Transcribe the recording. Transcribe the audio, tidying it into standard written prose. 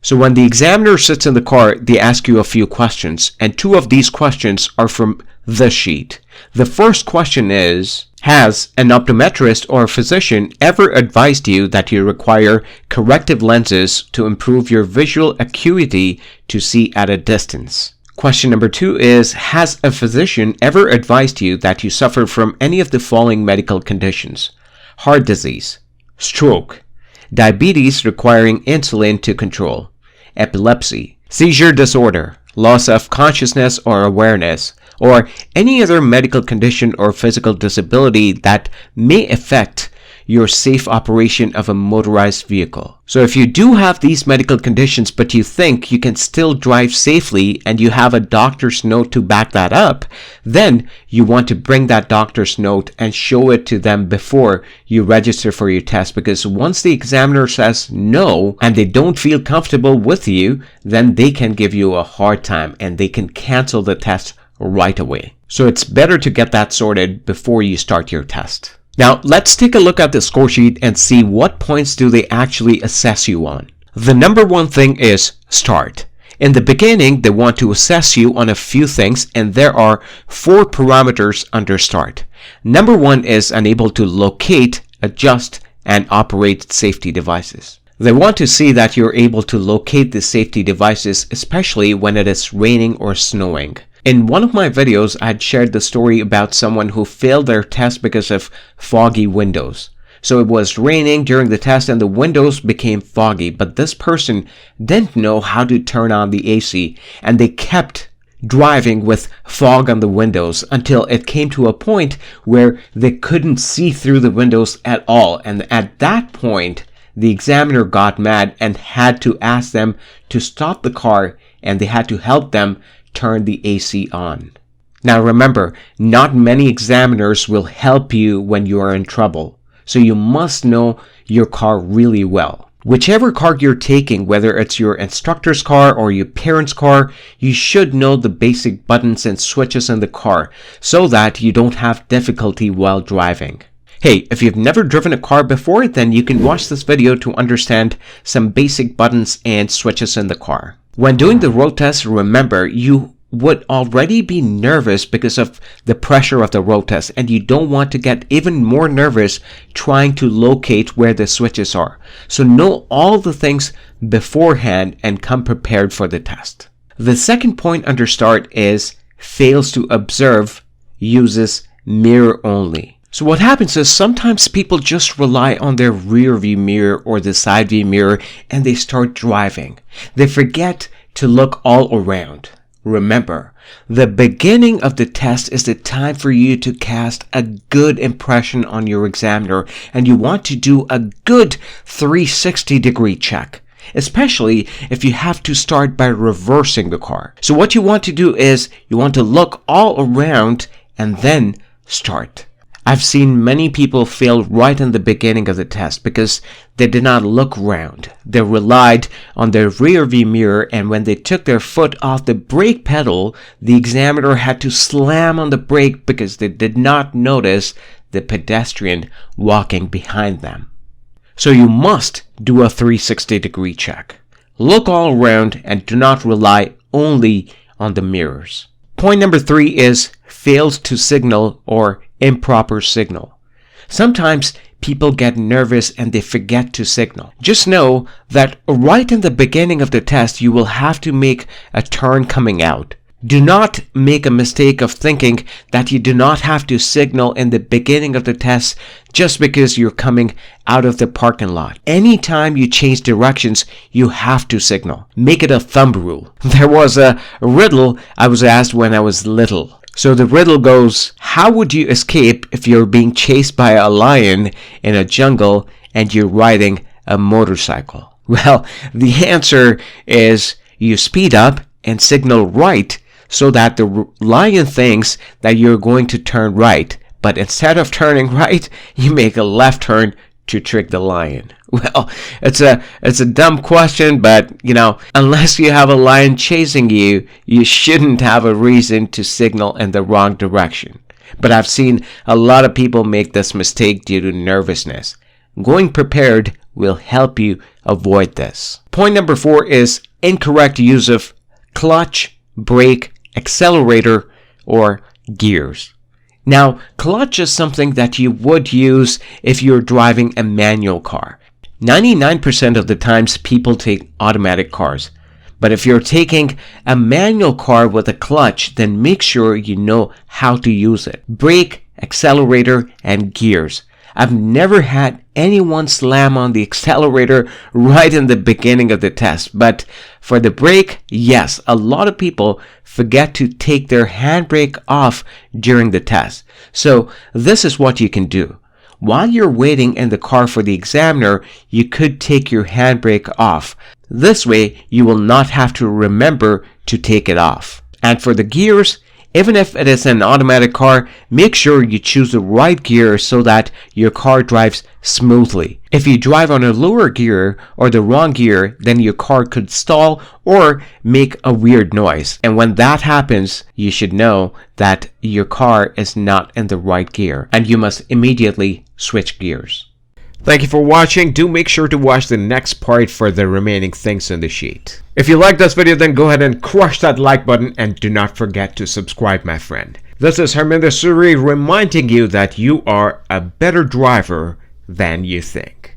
So when the examiner sits in the car, they ask you a few questions, and 2 of these questions are from this sheet. The first question is, has an optometrist or a physician ever advised you that you require corrective lenses to improve your visual acuity to see at a distance? Question number 2 is, has a physician ever advised you that you suffer from any of the following medical conditions? Heart disease, stroke, diabetes requiring insulin to control, epilepsy, seizure disorder, loss of consciousness or awareness, or any other medical condition or physical disability that may affect your safe operation of a motorized vehicle. So if you do have these medical conditions but you think you can still drive safely and you have a doctor's note to back that up, then you want to bring that doctor's note and show it to them before you register for your test, because once the examiner says no and they don't feel comfortable with you, then they can give you a hard time and they can cancel the test right away. So it's better to get that sorted before you start your test. Now, let's take a look at the score sheet and see what points do they actually assess you on. The number 1 thing is start. In the beginning, they want to assess you on a few things, and there are 4 parameters under start. Number 1 is unable to locate, adjust, and operate safety devices. They want to see that you're able to locate the safety devices, especially when it is raining or snowing. In one of my videos, I had shared the story about someone who failed their test because of foggy windows. So it was raining during the test and the windows became foggy, but this person didn't know how to turn on the AC, and they kept driving with fog on the windows until it came to a point where they couldn't see through the windows at all. And at that point, the examiner got mad and had to ask them to stop the car, and they had to help them turn the AC on. Now remember, not many examiners will help you when you are in trouble, so you must know your car really well. Whichever car you're taking, whether it's your instructor's car or your parents' car, you should know the basic buttons and switches in the car so that you don't have difficulty while driving. Hey, if you've never driven a car before, then you can watch this video to understand some basic buttons and switches in the car. When doing the road test, remember, you would already be nervous because of the pressure of the road test, and you don't want to get even more nervous trying to locate where the switches are. So know all the things beforehand and come prepared for the test. The second point under start is fails to observe, uses mirror only. So what happens is sometimes people just rely on their rear view mirror or the side view mirror and they start driving. They forget to look all around. Remember, the beginning of the test is the time for you to cast a good impression on your examiner, and you want to do a good 360-degree check, especially if you have to start by reversing the car. So what you want to do is you want to look all around and then start. I've seen many people fail right in the beginning of the test because they did not look around. They relied on their rear view mirror, and when they took their foot off the brake pedal, the examiner had to slam on the brake because they did not notice the pedestrian walking behind them. So you must do a 360-degree check. Look all around and do not rely only on the mirrors. Point number 3 is fails to signal or improper signal. Sometimes people get nervous and they forget to signal. Just know that right in the beginning of the test, you will have to make a turn coming out. Do not make a mistake of thinking that you do not have to signal in the beginning of the test just because you're coming out of the parking lot. Anytime you change directions, you have to signal. Make it a thumb rule. There was a riddle I was asked when I was little. So the riddle goes, how would you escape if you're being chased by a lion in a jungle and you're riding a motorcycle? Well, the answer is you speed up and signal right so that the lion thinks that you're going to turn right. But instead of turning right, you make a left turn to trick the lion. Well, it's a dumb question, but unless you have a lion chasing you, you shouldn't have a reason to signal in the wrong direction. But I've seen a lot of people make this mistake due to nervousness. Going prepared will help you avoid this. Point number 4 is incorrect use of clutch, brake, accelerator, or gears. Now, clutch is something that you would use if you're driving a manual car. 99% of the times people take automatic cars. But if you're taking a manual car with a clutch, then make sure you know how to use it. Brake, accelerator, and gears. I've never had anyone slam on the accelerator right in the beginning of the test. But for the brake, yes, a lot of people forget to take their handbrake off during the test. So this is what you can do. While you're waiting in the car for the examiner, you could take your handbrake off. This way, you will not have to remember to take it off. And for the gears, even if it is an automatic car, make sure you choose the right gear so that your car drives smoothly. If you drive on a lower gear or the wrong gear, then your car could stall or make a weird noise. And when that happens, you should know that your car is not in the right gear and you must immediately switch gears. Thank you for watching. Do make sure to watch the next part for the remaining things in the sheet. If you like this video, then go ahead and crush that like button and do not forget to subscribe, my friend. This is Harminder Suri reminding you that you are a better driver than you think.